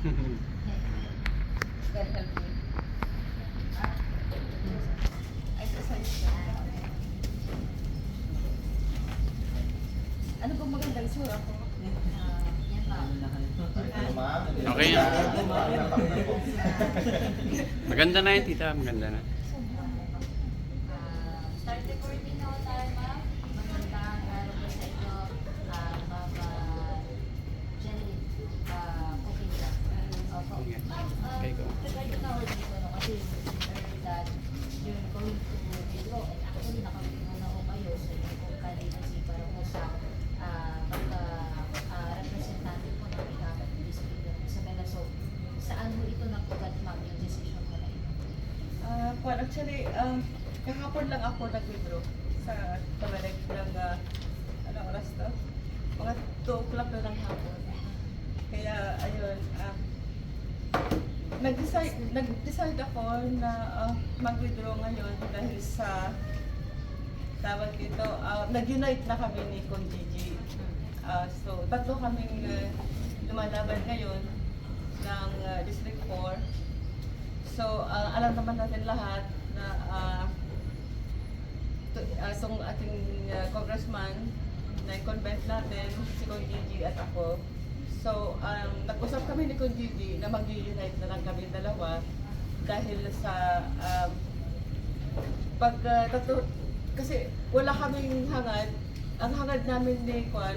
God help me. Exercise ka. Ano bang magandang sura ko? Yan lang. Okay yan. Maganda na yun, tita. Maganda na. Start recording na tayo, ma'am. Magandang araw po sa inyo, ma'am Jenny, cooking class. Opo. Ma'am, Okay, go. regarding na ulit dito, no, kasi you heard that you're going to withdraw, and actually nakawin mo na ho kayo, so yung candidacy para po sa representative po ng behalf of Miss Isabela. So, saan mo ito nakugat, ma'am, yung decision mo na ito? Well, actually, kahapon lang ako nag-withdraw sa pabalik ng, anong oras to? Mga 2 o'clock na ng hapon. Kaya, ayun, nag-decide ako na mag-withdraw ngayon dahil sa tawag dito, nag-unite na kami ni Kong Gigi. So, tatlo kaming lumalaban ngayon ng District 4. So, alam naman natin lahat na itong ating congressman na convent natin, si Kong Gigi at ako. So, nag-usap kami ni Kong Gigi na mag-unite na lang kami dalawa dahil sa kasi wala kaming hangad. Ang hangad namin ni Kwan,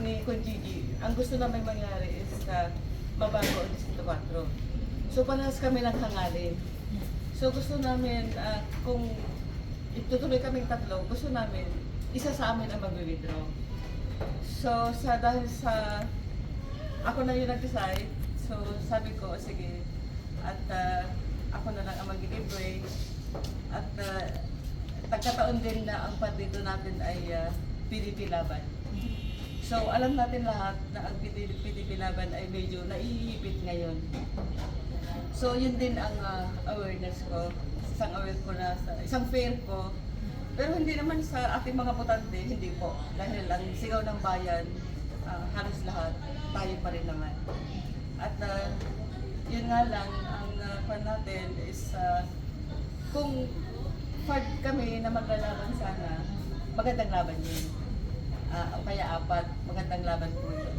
ni Kong Gigi, ang gusto namin mangyari is mabago ang Distrito 4. So, parehas kami ng hangalin. So, gusto namin, kung itutuloy kaming tatlo, gusto namin, isa sa amin ang mag-withdraw. So, dahil sa, ako na yung nag-decide, so sabi ko, sige, at ako na lang ang mag-give way, at nagkataon din na ang partido natin ay PDP Laban. So, alam natin lahat na ang PDP Laban ay medyo naiipit ngayon. So, yun din ang awareness ko, isang fair ko. Pero hindi naman sa ating mga botante, hindi po. Dahil ang sigaw ng bayan, halos lahat, tayo pa rin naman. At yun nga lang, ang pan natin is, kung hard kami na maglalaban sana, magandang laban yun. O kaya 4, magandang laban po yun.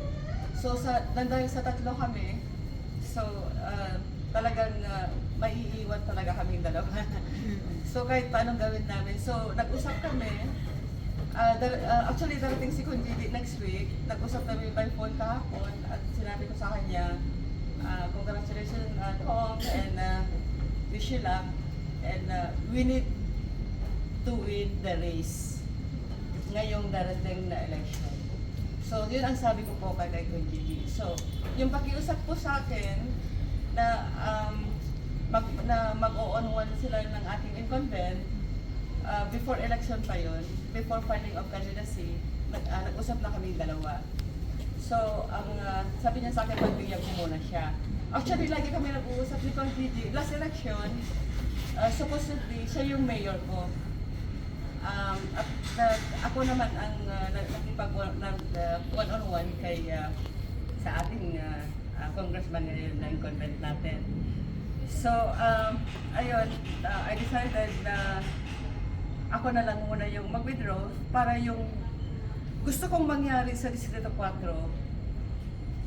So, dahil sa tatlo kami, so, talagang maiiwan talaga kaming dalawa. So kahit paanong gawin namin. So nag-usap kami. Actually darating si Kong Gigi next week. Nag-usap kami by phone kahapon at sinabi ko sa kanya, congratulations Kong and wish you luck. And we need to win the race ngayong darating na election. So yun ang sabi ko po kay Kong Gigi. So yung pakiusap po sa akin, na mag-o-on-one sila ng ating incumbent before election pa yun, before filing of candidacy, nag-usap na kami dalawa. So, ang sabi niya sa akin, pagbigyan ko muna siya. Actually, lagi kami nag-uusap ni Kong Gigi. Last election, supposedly, siya yung mayor ko. At ako naman ang nakipag-one-on-one kay sa ating congressman ngayon na incumbent natin. So, ayun, I decided na ako na lang muna yung mag-withdraw para yung gusto kong mangyari sa Distrito 4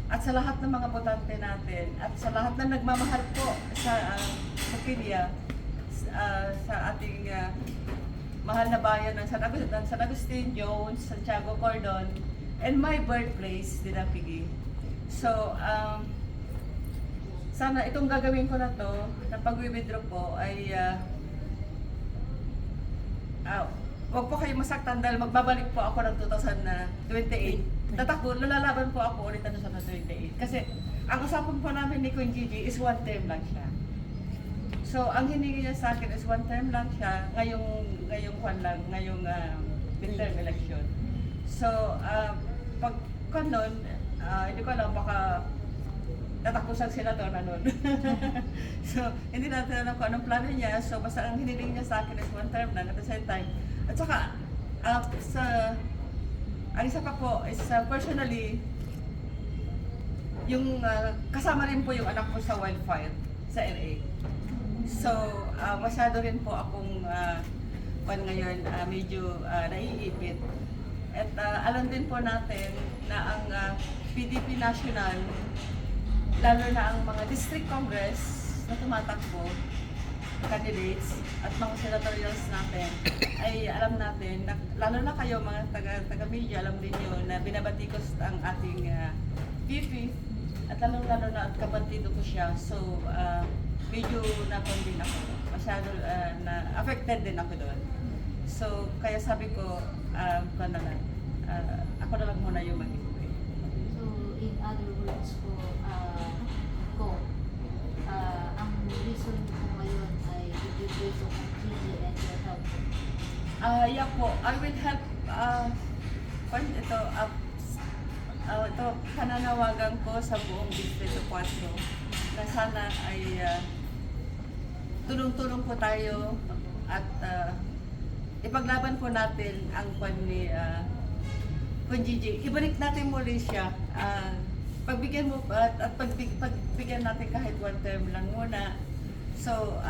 at sa lahat ng mga botante natin at sa lahat ng nagmamahal po sa Pilya, sa ating mahal na bayan ng San Agustin, Jones, Santiago, Cordon, and my birthplace, Dinapigi. So, sana itong gagawin ko na to, na pag-withdraw ko ay wag po kayo masaktan dahil magbabalik po ako ng 2028. Tatakbo, lalaban po ako ulit sa 2028. Kasi ang usapan po namin ni Kong Gigi is 1 term lang siya. So, ang hiningi niya sa akin is 1 term lang siya ngayong midterm election. So, pag kanon, hindi ko alam, baka tatakbusan sila to na nun. So, hindi natin alam kung anong plano niya. So, basta ang hiniling niya sa akin is 1 term lang at the same time. At saka, ang isa pa po is personally, kasama rin po yung anak ko sa wildfire sa LA. So, masyado rin po akong ngayon medyo naiipit. At alam din po natin na ang PDP National, lalo na ang mga district congress na tumatakbo, candidates at mga senatorials natin, ay alam natin, lalo na kayo mga taga-media, alam din nyo na binabatikos ang ating VP at lalo na at kabantido ko siya. So, medyo na-convene ako. Masyado affected din ako doon. So, kaya sabi ko, ako na lang muna yung mag-iwi. So, in other words po, ang reason po ngayon ay i-based on Gigi and your help. Yeah po, I will help, ito, pananawagan ko sa buong Distrito 4 na sana ay tulong-tulong po tayo at ipaglaban po natin ang kwan ni Gigi. Ibalik natin muli siya. Pagbigyan mo pagbigyan natin kahit one term lang muna. So,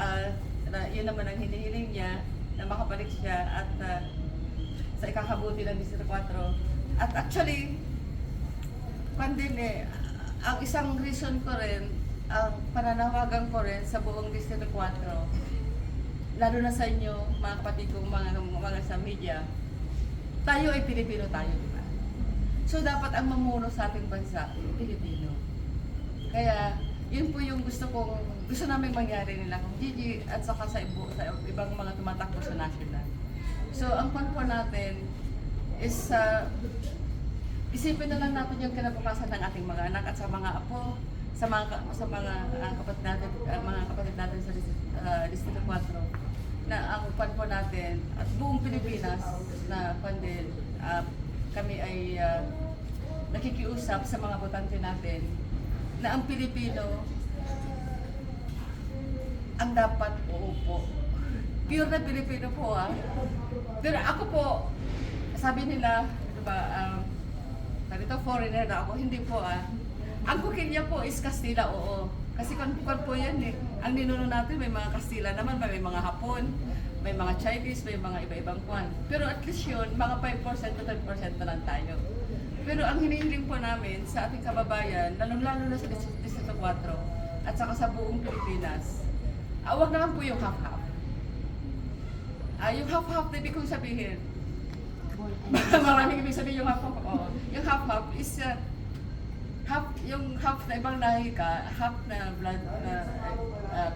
yun naman ang hinihiling niya na makabalik siya at sa ikakabuti ng Distrito 4. At actually, ang isang reason ko rin, ang pananawagan ko rin sa buong Distrito 4, lalo na sa inyo, mga kapatid kong mga sa media, tayo ay Pilipino tayo, di ba? So dapat ang mamuno sa ating bansa, Pilipino. Kaya yun po yung gusto namin mangyari nila kung Gigi at saka sa ibang mga tumatakbo sa national. So ang pan po natin is isipin na lang natin yung kinabukasan ng ating mga anak at sa mga apo, sa mga kapatid natin sa Distrito 4 na ang pan po natin at buong Pilipinas na pandin kami ay nakikiusap sa mga botante natin na ang Pilipino ang dapat uupo. Pure na Pilipino po Pero ako po, sabi nila, diba, dito foreigner na ako, hindi po Ang kukilya po is Kastila, oo. Kasi kan po yan Ang ninuno natin may mga Kastila naman, may mga Hapon, may mga Chinese, may mga iba-ibang kwan. Pero at least yun, mga 5% to 10% na lang tayo. Pero ang hinihiling po namin sa ating kababayan, lalong-lalo na sa Distrito 4 at saka sa buong Pilipinas, wag naman po yung half-half. Yung half-half, ibig kong sabihin, maraming ibig sabihin yung half-half. Yung half-half is yung half na ibang lahi ka, half na blood na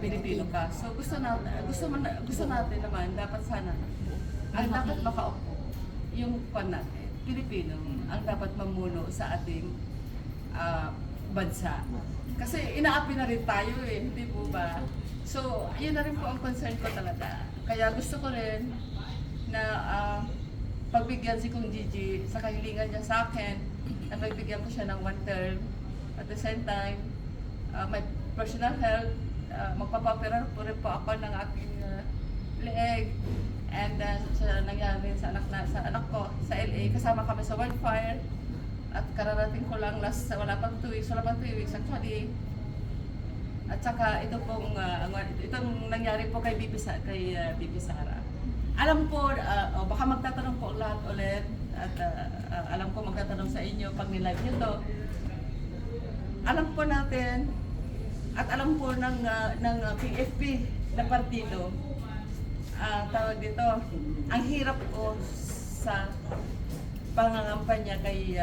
Pilipino ka. So gusto natin naman, dapat sana, ang dapat makaupo, yung kwan natin, Pilipino, ang dapat mamuno sa ating bansa. Kasi inaapi na rin tayo hindi po ba? So, yun na rin po ang concern ko talaga. Kaya gusto ko rin na pagbigyan si Kung Gigi sa kahilingan niya sa akin, na pagbigyan ko siya ng one term. At the same time, my personal health, magpapapirar po rin po ako ng aking leeg. And sa nangyari sa anak ko sa LA, kasama kami sa wildfire. At kararating ko lang wala pang 2 weeks actually. At saka itong nangyari po kay Bibi Sara. Alam ko, baka magtatanong po lahat ulit at alam ko magtatanong sa inyo pag nilive nyo to. Alam po natin at alam po ng PFP na partido, tawag dito, ang hirap ko sa pangangampanya kay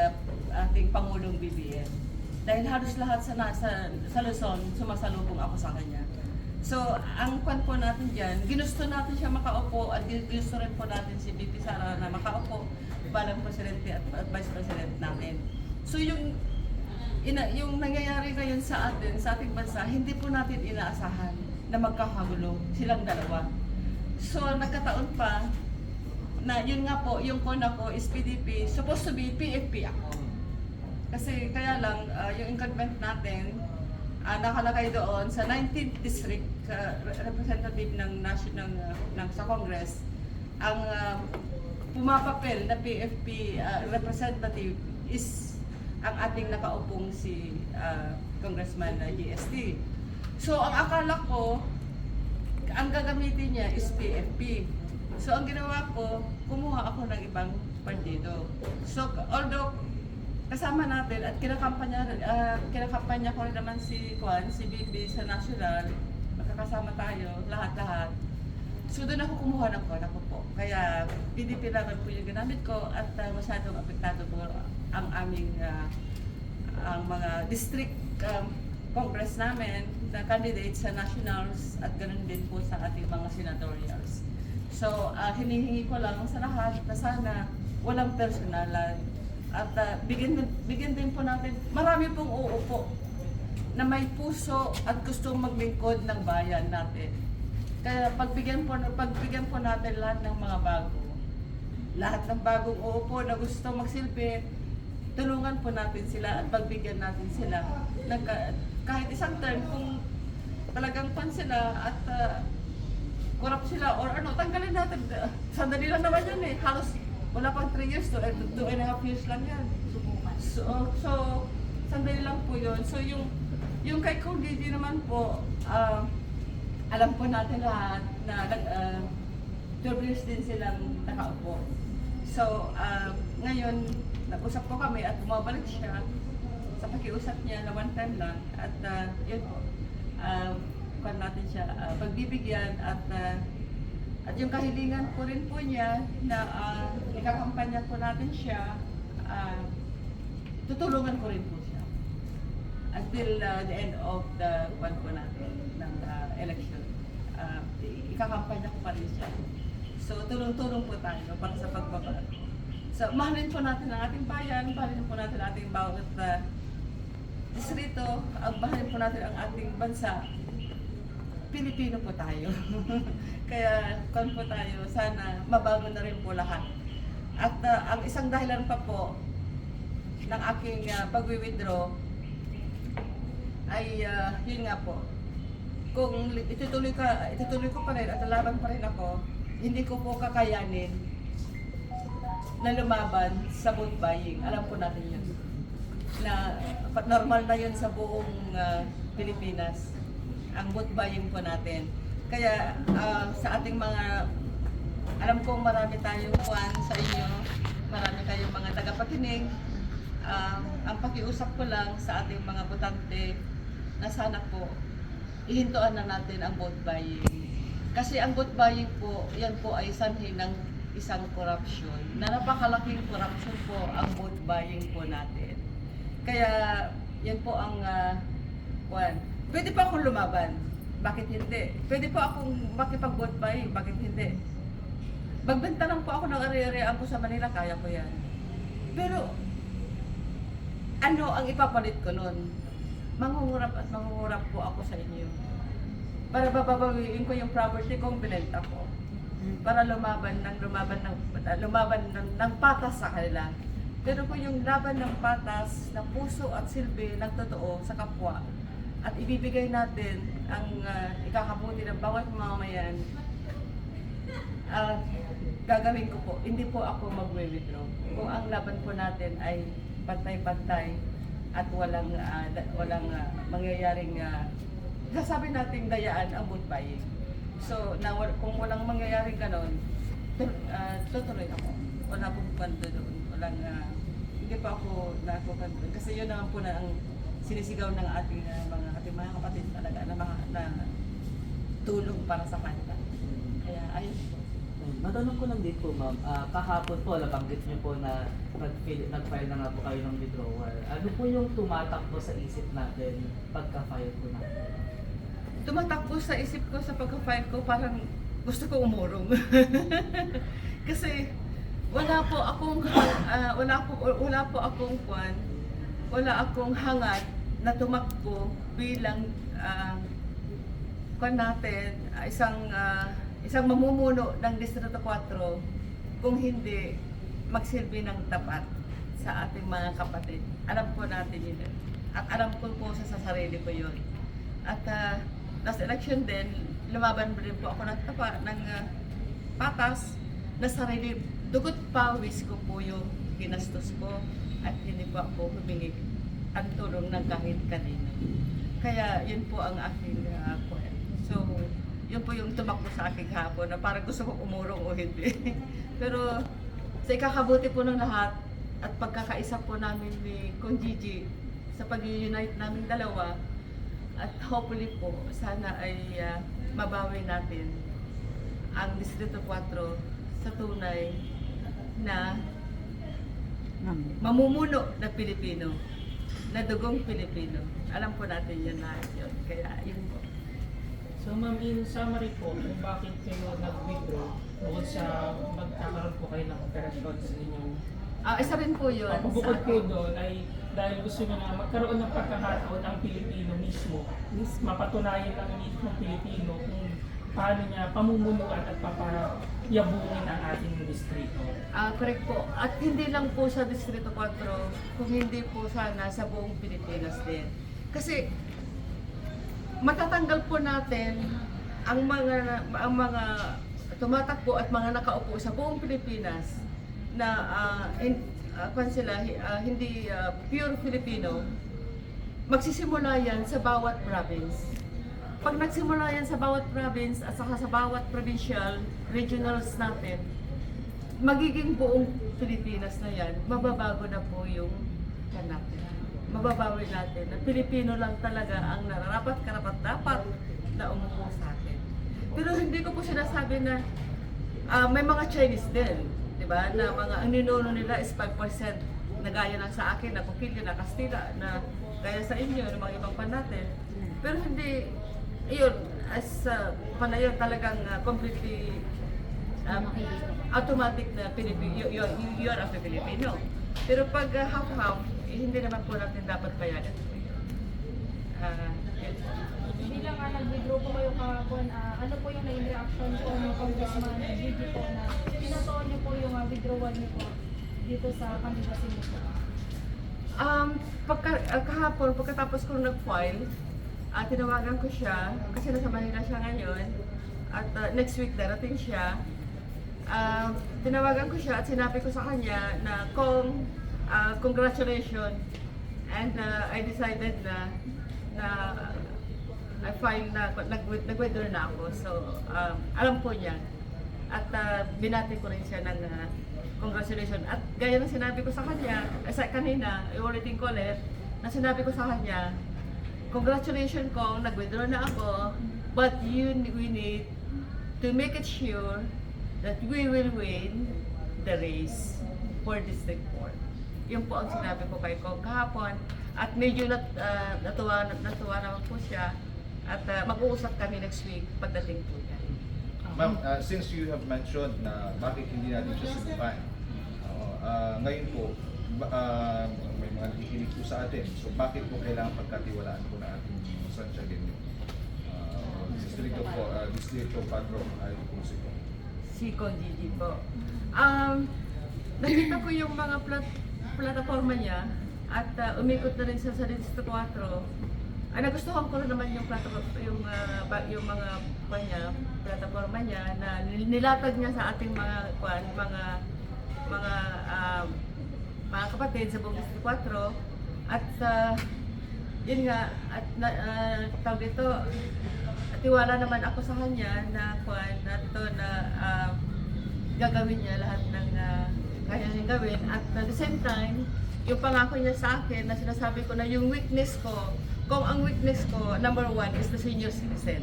ating Pangulong BBM. Dahil halos lahat sa Luzon, sumasalubong ako sa kanya. So, ang kwan po natin dyan, ginusto natin siya makaupo at ginusto rin po natin si BP Sara na makaupo balang presidente at vice president natin. So, yung nangyayari ngayon sa ating bansa, hindi po natin inaasahan na magkakagulo silang dalawa. So, nagkataon pa na yun nga po, yung kona ko is PDP, supposed to be PFP ako. Kasi kaya lang, yung incumbent natin, nakalagay doon sa 19th district representative ng sa Congress, ang pumapapel na PFP representative is ang ating nakaupong si Congressman GST. So ang akala ko, ang gagamitin niya is PFP. So ang ginawa ko, kumuha ako ng ibang partido. So although kasama natin at kinakampanya ko rin naman si Bibi sa national, magkakasama tayo, lahat-lahat. So doon ako kumuha ng kona ko po. Kaya PDP laban po yung ginamit ko at masyadong apektado po ang aming ang mga district congress namin na candidates sa nationals at ganoon din po sa ating mga senatorials. So hinihingi ko lang sa lahat na sana walang personalan at bigyan din po natin, marami pong uupo na may puso at gustong maglingkod ng bayan natin. Kaya pagbigyan po natin lahat ng mga bago. Lahat ng bagong uupo na gusto magsilbi, tulungan po natin sila at pagbigyan natin sila. Kahit isang term, kung talagang pan sila at corrupt sila or ano, tanggalin natin. Sandali lang naman yan eh. Halos wala pang 3 years to 2.5 years lang yan. So sandali lang po yun. So yung kay Kong Gigi naman po, alam po natin lahat na 12 years din silang nakaupo. So, ngayon, nag-usap po kami at bumabalik siya sa pakiusap niya na one time lang at yun po, kung natin siya pagbibigyan at yung kahilingan po rin po niya na ikakampanya po natin siya, tutulungan ko rin po siya until the end of the po natin ng election. Ikakampanya ko pa rin siya. So, tulong-tulong po tayo para sa pagbabago. So, mahalin po natin ang ating bayan, mahalin po natin ang ating bawat distrito, mahalin po natin ang ating bansa. Pilipino po tayo. Kaya, po tayo, sana mabago na rin po lahat. At ang isang dahilan pa po ng aking pag-withdraw ay yun nga po, kung itutuloy ko pa rin at lalaban pa rin ako, hindi ko po kakayanin na lumaban sa vote buying. Alam po natin yun. Na normal na yun sa buong Pilipinas, ang vote buying po natin. Kaya sa ating mga, alam kong marami tayong fan sa inyo, marami kayong mga tagapakinig. Ang pakiusap ko lang sa ating mga botante na sana po ihintuan na natin ang vote buying. Kasi ang vote buying po, yan po ay sanhi ng isang corruption. Na napakalaking corruption po ang vote buying po natin. Kaya yan po ang pwede pa akong lumaban. Bakit hindi? Pwede po akong makipag-vote buying. Bakit hindi? Magbenta lang po ako ng ari-arian ko sa Manila, kaya ko yan. Pero ano ang ipapalit ko nun? Mangungurap po ako sa inyo. Para babawiin ko yung property kong binenta ko. Para lumaban ng patas sa kanila. Pero kung yung laban ng patas, ng puso at silbi, ng totoo sa kapwa, at ibibigay natin ang ikakabuti ng bawat mamamayan, gagawin ko po. Hindi po ako mag-withdraw. Kung ang laban po natin ay pantay-pantay at walang mangyayaring sasabi nating dayaan ang vote buying. So, kung walang mangyayaring ganon, tutuloy ako. Wala pong bando doon. Hindi pa ako nakukanto. Kasi yun naman po na ang sinisigaw ng ating mga kapatid talaga na tulong para sa kanila. Kaya ayun po. Matanong ko lang din po, ma'am, kahapon po, nabanggit niyo po na nag-file na nga po kayo ng withdrawal. Ano po yung tumatakbo sa isip natin pagka-file po natin? Tumatakbo sa isip ko sa pagka-file ko, parang gusto ko umurong. Kasi wala akong hangad na tumakbo bilang isang mamumuno ng Distrito 4 kung hindi magsilbi ng tapat sa ating mga kapatid. Alam po natin yun. At alam ko po sa sarili ko yun. At last election din, lumaban rin po ako ng patas na sarili. Dugot pawis ko po yung ginastos ko. at hindi po ako humingi ang tulong ng kahit kanino. Kaya yun po ang aking point. So, yun po yung tumakbo sa aking hapon na parang gusto kong umurong o hindi. Pero sa ikakabuti po ng lahat at pagkakaisa po namin ni Kong Gigi sa pag-unite namin dalawa, at hopefully po sana ay mabawi natin ang Distrito 4 sa tunay na mamumuno na Pilipino, na dugong Pilipino. Alam po natin yan lahat yun. Kaya yun po. So ma'am, in summary po, kung bakit kayo nag-withdraw bukod sa magkakaroon po kayo ng operasyon sa inyong Isa rin po yun. bukod sa po akin. doon ay dahil gusto nyo na magkaroon ng pagkakataon ang Pilipino mismo, mapatunayan ang mismong Pilipino kung paano niya pamumunuan at papayabungin ang ating distrito. Correct po. At hindi lang po sa Distrito 4, kung hindi po sana sa buong Pilipinas din. Kasi matatanggal po natin ang mga tumatakbo at mga nakaupo sa buong Pilipinas na hindi pure Filipino. Magsisimula yan sa bawat province. Pag nagsimula yan sa bawat province at saka sa bawat provincial, regionals natin, magiging buong Pilipinas na yan, mababago na po yung yan natin. Mababawi natin na Pilipino lang talaga ang nararapat, karapat dapat na umupo sa atin. Pero hindi ko po sinasabi na may mga Chinese din, di ba? Na mga ang ninuno nila is 5% na gaya lang sa akin, na Pukilyo, na Kastila, na gaya sa inyo, ng mga ibang pan natin. Pero hindi, yun, as panayon talagang completely automatic na Pilipino, you are a Filipino. Pero pag half-half, hindi naman po natin dapat bayaran. Yes. Bilang nag-withdraw po kayo kahapon, ano po yung naging reaction po ng Congressman Gigi po na pinatuon niyo po yung withdrawal niyo po dito sa candidacy niyo po? Kahapon, pagkatapos kong nag-file, tinawagan ko siya, kasi nasa Manila siya ngayon, at next week darating siya. Tinawagan ko siya at sinabi ko sa kanya na congratulations, and I decided na I file na nag-withdraw na ako. So alam po niya at binati ko rin siya ng congratulations. At gaya ng sinabi ko sa kanya kanina, ulitin ko ulit, na sinabi ko sa kanya, congratulations Kong, nag-withdraw na ako, but we need to make it sure that we will win the race for District 4. Yun po ang sinabi ko kay Kong kahapon, at medyo natuwa naman po siya, at mag-uusap kami next week pagdating po niya. Ma'am, since you have mentioned na bakit hindi natin siya subukan, ngayon po, may mga nakikinig po sa atin, so bakit po kailangan pagkatiwalaan po na ating Santiagueño? Distrito 4 ay po siya. Si Kong Gigi po. Nakita ko yung mga plataforma niya at umikot na rin siya sa Distrito 4. Nagustuhan ko rin naman yung mga plataforma niya na nilatag niya sa ating mga kapatid sa buong Distrito 4. At yun nga, at tawag dito, tiwala naman ako sa kanya na gagawin niya lahat ng kaya niyang gawin. At at the same time, yung pangako niya sa akin na sinasabi ko na yung weakness ko, kung ang weakness ko, number 1 is the senior citizen.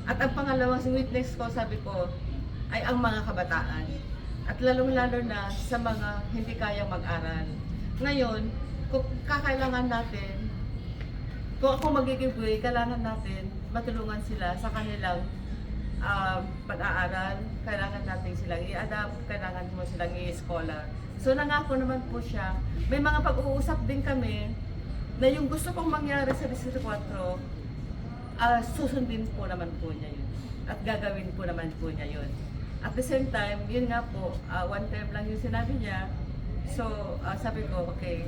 At ang pangalawang weakness ko, sabi ko, ay ang mga kabataan. At lalong-lalo na sa mga hindi kayang mag-aral. Ngayon, kung kakailangan natin, kung ako magiging buhay, kailangan natin matulungan sila sa kanilang pag-aaral. Kailangan natin silang i-adapt, kailangan mo silang i-scholar. So nangako naman po siya. May mga pag-uusap din kami na yung gusto kong mangyari sa Distrito 4, susundin po naman po niya yun. At gagawin po naman po niya yun. At the same time, yun nga po, one time lang yung sinabi niya. So sabi ko, okay,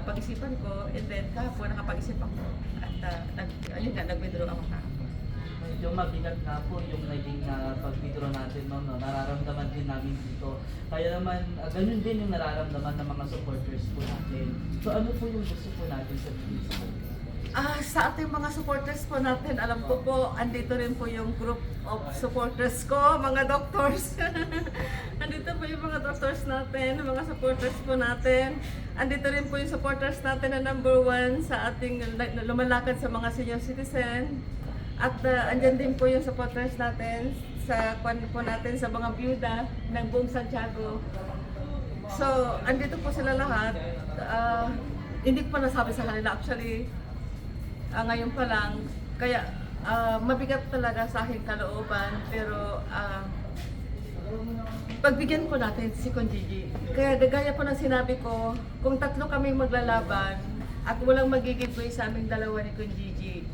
pag-isipan ko, and then kahapon nakapag-isip ako. At yun nga, nag-withdraw ako kahapon. medyo mabigat nga po yung naging pag-withdraw natin, ma'am, no? Nararamdaman din namin dito. Kaya naman, ganun din yung nararamdaman ng mga supporters po natin. So ano po yung gusto po natin sabihin sa kanila? Sa ating mga supporters po natin, alam ko po, andito rin po yung group of supporters ko, mga doctors. Andito po yung mga doctors natin, mga supporters po natin. Andito rin po yung supporters natin na number 1 sa ating lumalakad sa mga senior citizen. At andyan din po yung supporters natin sa kwan po natin sa mga byuda ng buong Santiago. So, andito po sila lahat. Hindi ko pa nasabi sa kanila actually. Ngayon pa lang, kaya mabigat talaga sa aking kalooban, pero pagbigyan po natin si Con Gigi. Kaya gaya po ng sinabi ko, kung tatlo kami maglalaban at walang magiging sa aming dalawa ni Con Gigi,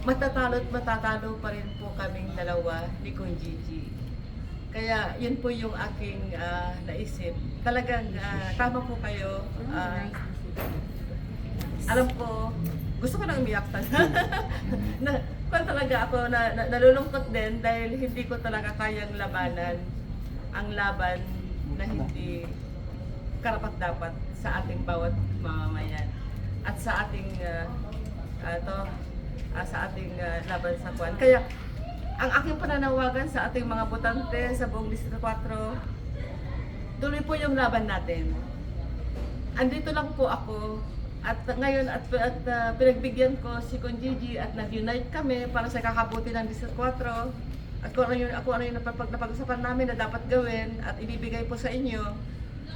matatalo at matatalo pa rin po kaming dalawa ni Con Gigi. Kaya yun po yung aking naisip. Talagang tama po kayo. Alam ko, gusto ko nang umiyak kung talaga ako nalulungkot din dahil hindi ko talaga kayang labanan ang laban na hindi karapat-dapat sa ating bawat mamamayan at sa ating sa ating laban sa kwan. Kaya ang aking pananawagan sa ating mga botante sa buong Distrito 4, tuloy po yung laban natin. Andito lang po ako. At ngayon pinagbigyan ko si Con Gigi at nag-unite kami para sa kakabuti ng District 4 at kung ano yung napag-usapan namin na dapat gawin at ibibigay po sa inyo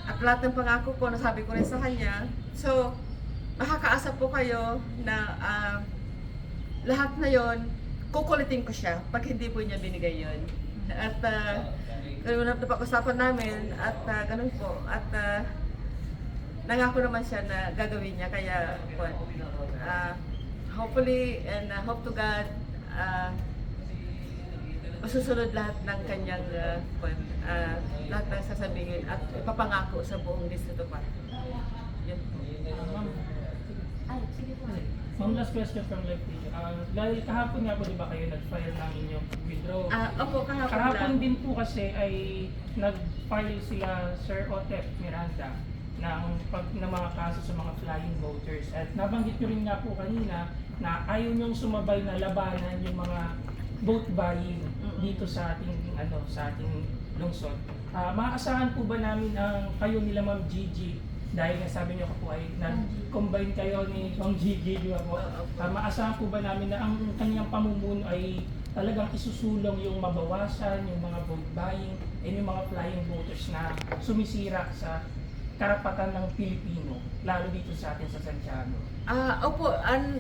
at lahat ng pangako ko nasabi ko rin sa kanya. So, makakaasa po kayo na lahat na yon kukulitin ko siya pag hindi po niya binigay yon. At ganun na napag-usapan namin at ganun po at nangako naman siya na gagawin niya, kaya hopefully and hope to God masusunod lahat ng kanyang lahat ng sasabihin at ipapangako sa buong Distrito 4. Yun po. Ma'am, Ay, sige po. Ma'am, last question from Live TV. Dahil kahapon nga po, di ba kayo nag-file ng inyong withdraw? Opo, kahapon Kahapon lang. din po kasi ay nag-file sila Sir Otep Miranda ng mga kaso sa mga flying voters. At nabanggit nyo rin nga po kanina na ayaw nyong sumabay na labanan yung mga vote buying dito sa ating lungsod. Maaasahan po ba namin ang kayo nila Ma'am Gigi, dahil nga sabi niyo po ay nag-combine kayo ni Ma'am Gigi, di ba po? Maasahan po ba namin na ang kanyang pamumuno ay talagang isusulong yung mabawasan yung mga vote buying and yung mga flying voters na sumisira sa karapatan ng Pilipino, lalo dito sa atin sa Santiago? Opo,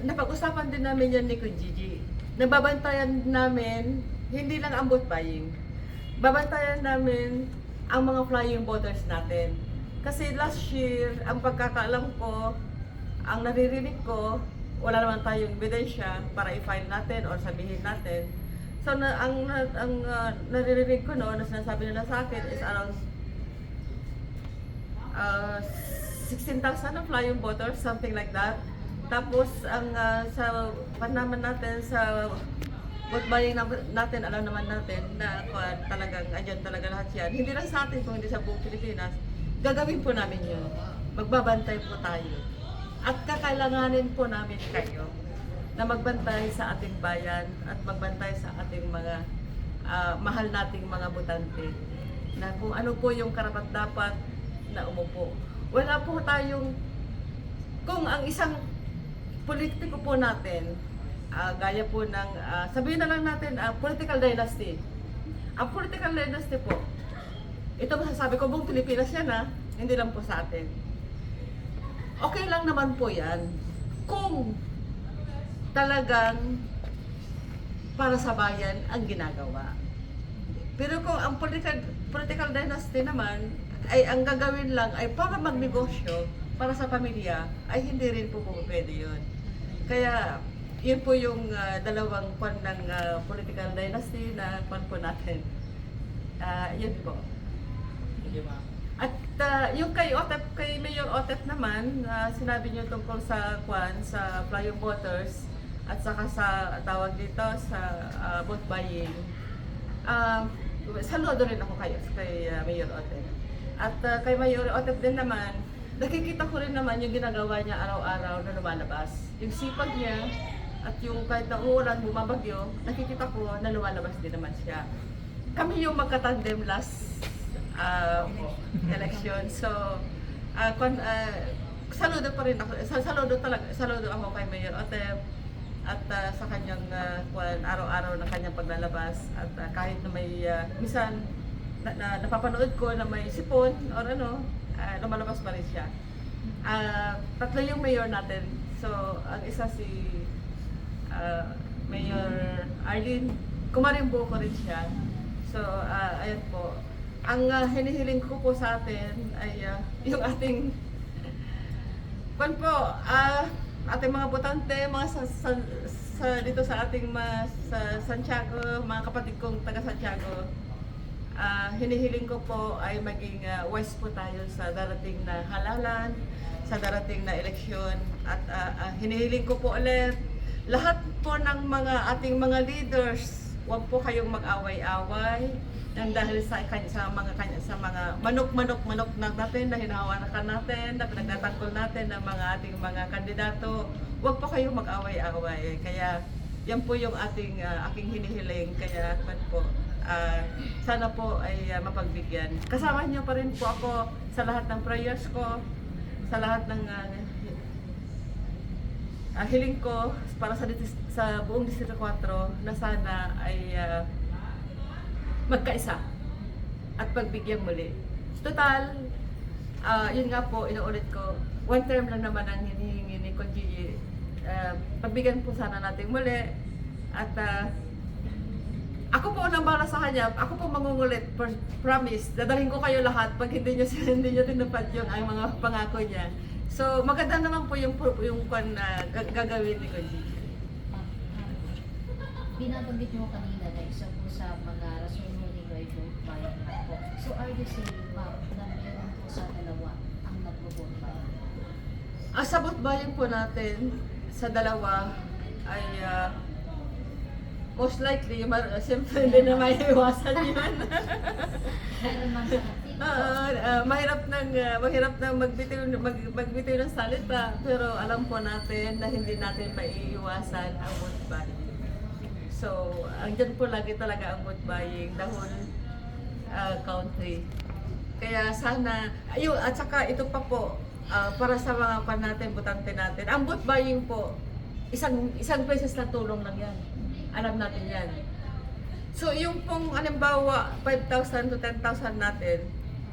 napag-usapan din namin yan ni Con Gigi. Nababantayan namin, hindi lang ang vote buying. Babantayan namin ang mga flying voters natin. Kasi last year, ang pagkakaalam ko, ang naririnig ko, wala naman tayong ebidensya para i-file natin or sabihin natin. So, ang naririnig ko noon, na sinasabi nila sa akin is around 16,000 na flying voters, something like that. Tapos, ang sa panaman natin, sa vote buying natin, alam naman natin na talagang, andyan talaga lahat yan. Hindi lang sa atin, kung hindi sa buong Pilipinas. Gagawin po namin yun. Magbabantay po tayo. At kakailanganin po namin kayo na magbantay sa ating bayan at magbantay sa ating mga mahal nating mga botante. Na kung ano po yung karapat-dapat na umupo. Wala po tayong, kung ang isang politiko po natin, gaya po ng, sabihin na lang natin, political dynasty. Ang political dynasty po, ito masasabi ko, buong Pilipinas yan hindi lang po sa atin. Okay lang naman po yan, kung talagang para sa bayan ang ginagawa. Pero kung ang political dynasty naman, ay ang gagawin lang ay para magnegosyo, para sa pamilya, ay hindi rin po pwede yun. Kaya, yun po yung dalawang kwan ng political dynasty na kwan po natin. Yun po. At yung kay Mayor Otep naman, sinabi niyo tungkol sa kwan, sa flying voters, at saka sa tawag dito sa vote buying. Saludo rin ako kay Mayor Otep. At kay Mayor Otep din naman, nakikita ko rin naman yung ginagawa niya araw-araw na lumalabas. Yung sipag niya at yung kahit na uulan, bumabagyo, nakikita ko na lumalabas din naman siya. Kami yung magkatandem last election. So, saludo pa rin ako. Saludo ako kay Mayor Otep at sa kanyang araw-araw na kanyang paglalabas at kahit na may minsan napapanood ko na may sipon or lumalabas pa rin siya. Tatlo yung mayor natin. So, ang isa si Mayor Arlene, kumarimbo ko rin siya. So, ayan po. Ang hinihiling ko po sa atin ay yung ating ating mga botante, mga dito sa ating sa Santiago, mga kapatid kong taga Santiago, hinihiling ko po ay maging wise po tayo sa darating na halalan, sa darating na eleksyon. At hinihiling ko po ulit, lahat po ng ating mga leaders, huwag po kayong mag-away-away nang dahil sa mga manok natin na hinahawakan natin, na pinagtatanggol natin ng mga ating mga kandidato. Huwag po kayong mag-away-away. Kaya yan po yung aking hinihiling. Kaya sana po ay mapagbigyan. Kasama niyo pa rin po ako sa lahat ng prayers ko, sa lahat ng hiling ko para sa buong Distrito 4 na sana ay magkaisa at pagbigyan muli. Total, yun nga po, inuulit ko, one term lang naman ang hinihingi ni Conji. Pagbigyan po sana natin muli at ako po nang bala sa kanya, ako po mangungulit, promise, dadalhin ko kayo lahat pag hindi nyo tinupad yung ang mga pangako niya. So maganda naman po yung gagawin ni Conji. Binabanggit nyo kanina na isa po sa mga rason mo ninyo ay vote buying po. So are you saying, ma'am, na meron po sa dalawa ang nag-vote buying? Sa vote buying po natin, sa dalawa ay most likely, siyempre hindi na maiiwasan yun. Meron man sa natin. Mahirap nang magbitiw ng salita, pero alam po natin na hindi natin maiiwasan ang vote buying. So, andyan po lagi talaga ang vote buying, the whole country. Kaya sana, at saka ito pa po, para sa mga botante natin, ang vote buying po, isang beses na tulong lang yan. Alam natin yan. So, yung pong, halimbawa, 5,000 to 10,000 natin,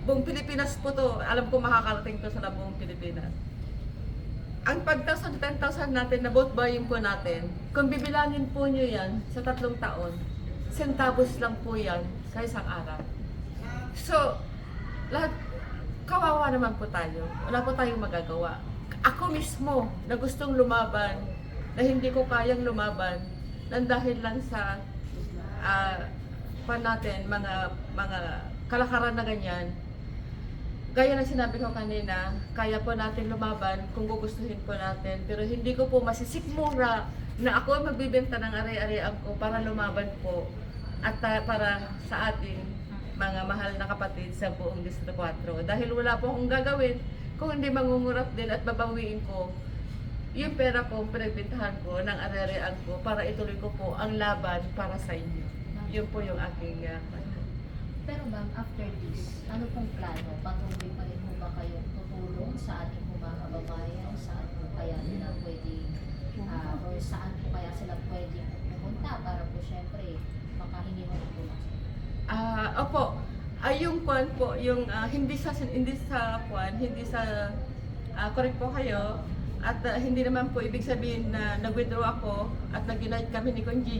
buong Pilipinas po to, alam ko makakarating to sa buong Pilipinas. Ang 5,000 to 10,000 natin na vote buying po natin, kung bibilangin po nyo yan sa 3 taon, centavos lang po yan sa isang araw. So, lahat, kawawa naman po tayo. Wala po tayong magagawa. Ako mismo na gustong lumaban, na hindi ko kayang lumaban, nang dahil lang sa mga kalakaran na ganyan. Gaya ng sinabi ko kanina, kaya po natin lumaban kung gugustuhin po natin. Pero hindi ko po masisikmura na ako ay magbibenta ng ari-arian ko para lumaban po at para sa ating mga mahal na kapatid sa buong Distrito 4. Dahil wala po akong gagawin kung hindi mangungurap din at babawiin ko yung pera ko, pinagbintahan ko ng ari-arian ko para ituloy ko po ang laban para sa inyo. Yun po yung aking Pero ma'am, after this, ano pong plano? Patuloy pa rin mo ba kayong tutulong sa ating mga kababayan? Saan po kaya nila pwedeng, or saan po kaya sila pwedeng pumunta para po syempre makahingi mo ng tulong? Opo. Yung kwan po, yung hindi sa correct po kayo at hindi naman po ibig sabihin na nag-withdraw ako at nag-unite kami ni Conji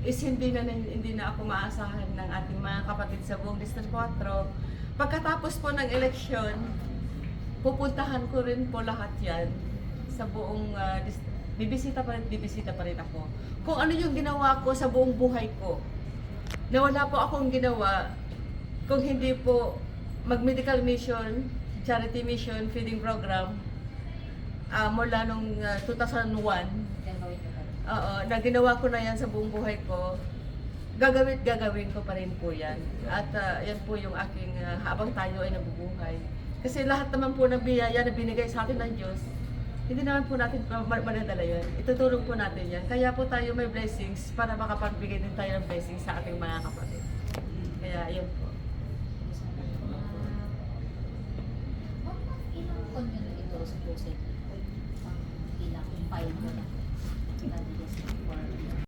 is hindi na ako maasahan ng ating mga kapatid sa buong District 4. Pagkatapos po ng eleksyon, pupuntahan ko rin po lahat yan sa buong bibisita pa rin ako. Kung ano yung ginawa ko sa buong buhay ko, na wala po akong ginawa kung hindi po mag-medical mission, charity mission, feeding program mula nung 2001. Gagawin ko pa rin. Oo, na ginawa ko na yan sa buong buhay ko, gagawin ko pa rin po yan. At yan po yung aking habang tayo ay nabubuhay. Kasi lahat naman po ng biyaya na binigay sa atin ng Diyos, hindi naman po natin madadala yan. Itutulong po natin yan. Kaya po tayo may blessings para makapagbigay din tayo ng blessings sa ating mga kapatid. Kaya yun po. Ilang konyo na ito sa Jose? Ilang file mo na?